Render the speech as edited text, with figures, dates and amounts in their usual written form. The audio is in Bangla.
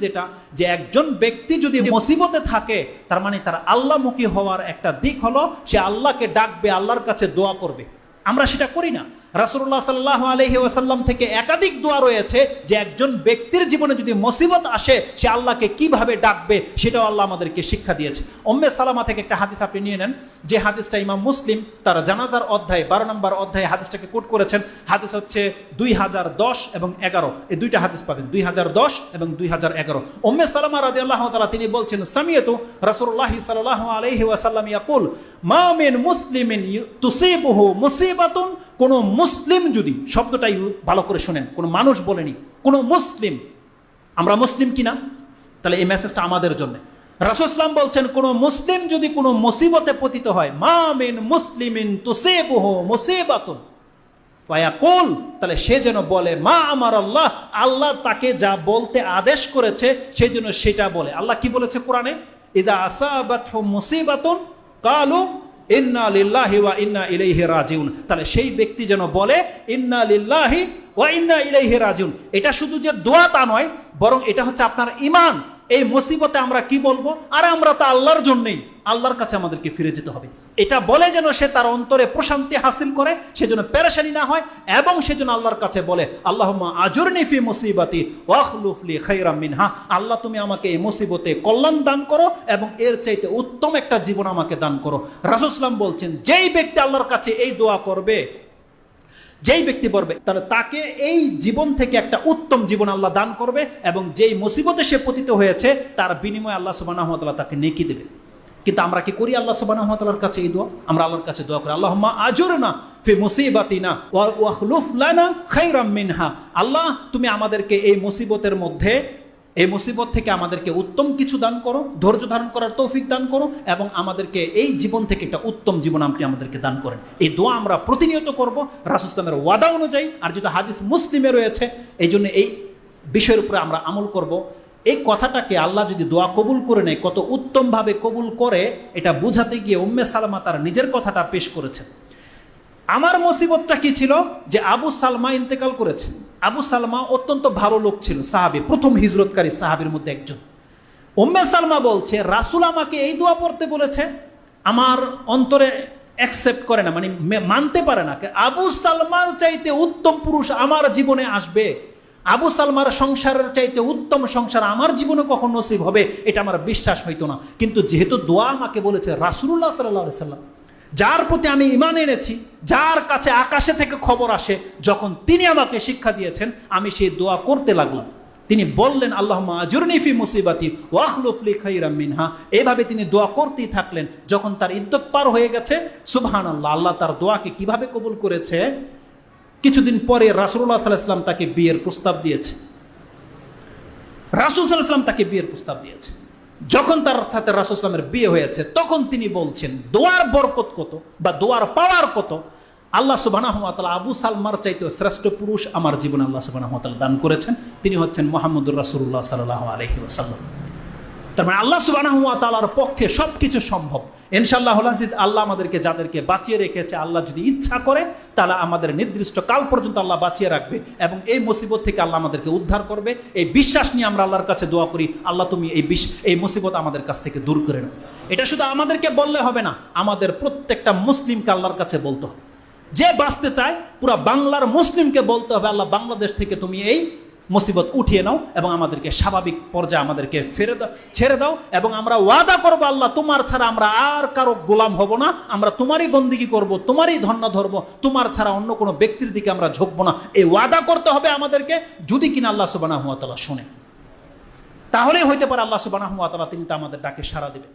যেটা যে একজন ব্যক্তি যদি মুসিবতে থাকে তার মানে তার আল্লাহমুখী হওয়ার একটা দিক হলো সে আল্লাহকে ডাকবে, আল্লাহর কাছে দোয়া করবে। আমরা সেটা করি না। রাসূলুল্লাহ সাল্লাল্লাহু আলাইহি ওয়াসাল্লাম থেকে একাধিক দোয়া রয়েছে যে একজন ব্যক্তির জীবনে যদি মুসিবত আসে সে আল্লাহকে কিভাবে ডাকবে সেটাও আল্লাহ আমাদেরকে শিক্ষা দিয়েছে। উম্মে সালামা থেকে একটা হাদিস আপনি নিয়ে নেন, যে হাদিসটা ইমাম মুসলিম তার জানাজার অধ্যায় 12 নম্বর অধ্যায়ে হাদিসটাকে কোট করেছেন। হাদিস হচ্ছে 2010 এবং 11, এই দুইটা হাদিস পাবেন, 2010 এবং 2011। উম্মে সালামা রাদিয়াল্লাহু তাআলা তিনি বলছেন, সামিয়াতু রাসূলুল্লাহ সাল্লাল্লাহু আলাইহি ওয়াসাল্লাম ইয়াকুল মা মিন মুসলিমিন তুসিবুহু মুসিবাতুন, কোন মুসলিম যদি, শব্দটাই ভালো করে শুনেন, কোন মানুষ বলেনি, কোন মুসলিম, আমরা মুসলিম কিনা, তাহলে এই মেসেজটা আমাদের জন্য। রাসূল সাল্লাল্লাহু আলাইহি বলছেন কোন মুসলিম যদি কোনো মুসিবতে পতিত হয়, মা মিন মুসলিমিন তুসিবুহু মুসিবাতুন ফায়াকুল, তাহলে সে যেন বলে মা আমার আল্লাহ, আল্লাহ তাকে যা বলতে আদেশ করেছে সেই জন্য সেটা বলে। আল্লাহ কি বলেছে কোরআনে, ইযা আসাবাতহু মুসিবাতুন ক্বালু ইন্না লিল্লাহি ওয়া ইন্না ইলাইহি রাজিউন, তাহলে সেই ব্যক্তি যেন বলে ইন্না লিল্লাহি ওয়া ইন্না ইলাইহি রাজিউন। এটা শুধু যে দোয়া তা নয়, বরং এটা হচ্ছে আপনার ঈমান। এই মুসিবতে আমরা কি বলবো, আর আমরা তো আল্লাহর জন্যই, আল্লাহর কাছে আমাদেরকে ফিরে যেতে হবে। এটা বলে যেন সে তার অন্তরে প্রশান্তি হাসিল করে, সেজন্য পেরেশানি না হয়, এবং সেজন্য আল্লাহর কাছে বলে আল্লাহুম্মা আজুরনি ফি মুসিবাতি ওয়াখলুফ লি খায়রাম মিনহা, আল্লাহ তুমি আমাকে এই মুসিবতে কল্যাণ দান করো এবং এর চাইতে উত্তম একটা জীবন আমাকে দান করো। রাসূল সাল্লাল্লাহু আলাইহি ওয়াসাল্লাম বলছেন যেই ব্যক্তি আল্লাহর কাছে এই দোয়া করবে, যেই ব্যক্তি বলবে, তাহলে তাকে এই জীবন থেকে একটা উত্তম জীবন আল্লাহ দান করবে, এবং যেই মুসিবতে সে পতিত হয়েছে তার বিনিময়ে আল্লাহ সুবহানাহু ওয়া তাআলা তাকে নেকি দেবে। কিন্তু আমরা কি করি আল্লাহ সুবহানাহু ওয়া তাআলার কাছে এই দোয়া? আমরা আল্লাহর কাছে দোয়া করি আল্লাহুম্মা আজুরনা ফি মুসিবাতিনা ওয়া খলুফ লানা খায়রাম মিনহা, আল্লাহ তুমি আমাদেরকে এই মুসিবতের মধ্যে, এই মুসিবত থেকে আমাদেরকে উত্তম কিছু দান করো, ধৈর্য ধারণ করার তৌফিক দান করো, এবং আমাদেরকে এই জীবন থেকে একটা উত্তম জীবন আপনি আমাদেরকে দান করেন। এই দোয়া আমরা প্রতিনিয়ত করব রাসূল সাল্লাল্লাহু আলাইহি ওয়াসাল্লামের ওয়াদা অনুযায়ী। আর যেটা হাদিস মুসলিমে রয়েছে, এই জন্য এই বিষয়ের উপরে আমরা আমল করব। এই কথাটাকে আল্লাহ যদি দোয়া কবুল করে নেয়, কত উত্তমভাবে কবুল করে এটা বুঝাতে গিয়ে উম্মে সালামা তার নিজের কথাটা পেশ করেছেন। আমার মুসিবতটা কি ছিল, যে আবু সালমা ইন্তেকাল করেছে। আবু সালমা অত্যন্ত ভালো লোক ছিল, সাহাবী, প্রথম হিজরতকারী সাহাবীর মধ্যে একজন। উম্মে সালমা বলছে রাসূল আমাকে এই দোয়া পড়তে বলেছে, আমার অন্তরে অ্যাকসেপ্ট করে না, মানে মানতে পারে না। আবু সালমার চাইতে উত্তম পুরুষ আমার জীবনে আসবে, আবু সালমার সংসারের চাইতে উত্তম সংসার আমার জীবনে কখন নসিব হবে, এটা আমার বিশ্বাস হইতো না। কিন্তু যেহেতু দোয়া আমাকে বলেছে রাসূলুল্লাহ সাল্লাল্লাহু আলাইহি ওয়াসাল্লাম, যার প্রতি আমি ঈমান এনেছি, যার কাছে আকাশে থেকে খবর আসে, যখন তিনি আমাকে শিক্ষা দিয়েছেন, আমি সেই দোয়া করতে লাগলাম। তিনি বললেন আল্লাহুম্মা আজুরনি ফি মুসিবাতি ওয়াখলুফ লি খায়রাম মিনহা, এইভাবে তিনি দোয়া করতেই থাকলেন। যখন তার ইদ্যত পার হয়ে গেছে, সুবহানাল্লাহ, আল্লাহ তার দোয়াকে কিভাবে কবুল করেছে। কিছুদিন পরে রাসূলুল্লাহ সাল্লাল্লাহু আলাইহি ওয়াসাল্লাম তাকে বিয়ের প্রস্তাব দিয়েছে। রাসূল সাল্লাল্লাহু আলাইহি ওয়াসাল্লাম তাকে বিয়ের প্রস্তাব দিয়েছে। যখন তার সাথে রাসূল সাল্লাল্লাহু আলাইহি ওয়াসাল্লামের বিয়ে হয়েছে, তখন তিনি বলছেন দোয়ার বরকত কত বা দোয়ার পাওয়ার কত। আল্লাহ সুবহানাহু ওয়া তাআলা আবু সালমার চাইতে শ্রেষ্ঠ পুরুষ আমার জীবনে আল্লাহ সুবহানাহু ওয়া তাআলা দান করেছেন। তিনি হচ্ছেন মুহাম্মদুর রাসূলুল্লাহ সাল্লাল্লাহু আলাইহি ওয়াসাল্লাম। তার মানে আল্লাহ সুবহানাহু ওয়া তাআলার পক্ষে সবকিছু সম্ভব। ইনশাআল্লাহুল আজিজ, আল্লাহ আমাদেরকে যাদেরকে বাঁচিয়ে রেখেছে, আল্লাহ যদি ইচ্ছা করে তাহলে আমাদের নির্দিষ্ট কাল পর্যন্ত আল্লাহ বাঁচিয়ে রাখবে, এবং এই মুসিবত থেকে আল্লাহ আমাদেরকে উদ্ধার করবে। এই বিশ্বাস নিয়ে আমরা আল্লাহর কাছে দোয়া করি, আল্লাহ তুমি এই মুসিবত আমাদের কাছ থেকে দূর করে নাও। এটা শুধু আমাদেরকে বললে হবে না, আমাদের প্রত্যেকটা মুসলিমকে আল্লাহর কাছে বলতে হবে। যে বাঁচতে চায় পুরো বাংলার মুসলিমকে বলতে হবে আল্লাহ বাংলাদেশ থেকে তুমি এই মুসিবত উঠিয়ে নাও, এবং আমাদেরকে স্বাভাবিক পর্যায়ে আমাদেরকে ছেড়ে দাও। এবং আমরা ওয়াদা করবো আল্লাহ তোমার ছাড়া আমরা আর কারো গোলাম হব না, আমরা তোমারই বন্দিগি করব, তোমারই ধন্য ধরব, তোমার ছাড়া অন্য কোনো ব্যক্তির দিকে আমরা ঝুঁকবো না। এই ওয়াদা করতে হবে আমাদেরকে, যদি কিনা আল্লাহ সুবহানাহু ওয়া তাআলা শুনে, তাহলেই হইতে পারে আল্লাহ সুবহানাহু ওয়া তাআলা তিনি তা আমাদের ডাকে সাড়া দেবে।